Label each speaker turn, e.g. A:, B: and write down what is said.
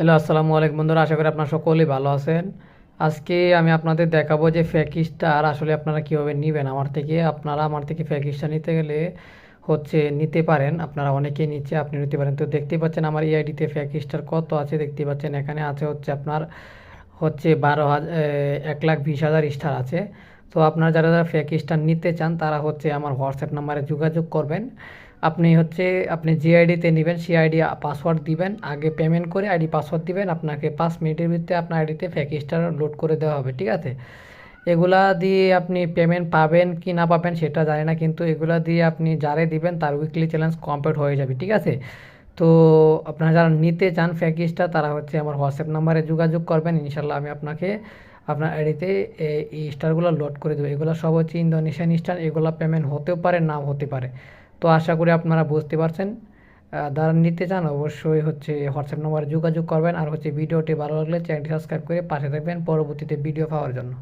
A: Hello, আসসালামু আলাইকুম বন্ধুরা। আশা করি আপনারা সকলেই ভালো আছেন। আজকে আমি আপনাদের দেখাবো যে ফেক স্টার আসলে আপনারা কীভাবে নেবেন আমার থেকে। আপনারা আমার থেকে ফেক স্টার নিতে গেলে নিতে পারেন, আপনারা অনেকেই নিচ্ছে, আপনি নিতে পারেন। তো দেখতেই পাচ্ছেন আমার এই আইডিতে ফেক স্টার কত আছে, দেখতেই পাচ্ছেন এখানে আছে আপনার 1,20,000 স্টার আছে। তো আপনারা যারা যারা ফেক স্টার নিতে চান তারা আমার হোয়াটসঅ্যাপ নাম্বারে যোগাযোগ করবেন। আপনি যে আইডিতে নেবেন সেই আইডি পাসওয়ার্ড দিবেন, আগে পেমেন্ট করে আইডি পাসওয়ার্ড দিবেন। আপনাকে 5 মিনিটের ভিতরে আপনার আইডিতে ফেক স্টার লোড করে দেওয়া হবে, ঠিক আছে? এগুলা দিয়ে আপনি পেমেন্ট পাবেন কি না পাবেন সেটা জানি না, কিন্তু এগুলা দিয়ে আপনি যারে দিবেন তার উইকলি চ্যালেঞ্জ কমপ্লিট হয়ে যাবে, ঠিক আছে? তো আপনারা যারা নিতে চান ফেক স্টার তারা আমার হোয়াটসঅ্যাপ নাম্বারে যোগাযোগ করবেন। ইনশাল্লাহ আমি আপনাকে আপনার আইডিতে এই স্টারগুলো লোড করে দেবো। এগুলো সব ইন্দোনেশিয়ান স্টার, এগুলো পেমেন্ট হতেও পারে নাও হতে পারে। তো আশা করি আপনারা বুঝতে পারছেন। যারা নিতে চান অবশ্যই হোয়াটসঅ্যাপ নম্বরে যোগাযোগ করবেন। আর ভিডিওটি ভালো লাগলে চ্যানেলটি সাবস্ক্রাইব করে পাশে থাকবেন পরবর্তীতে ভিডিও পাওয়ার জন্য।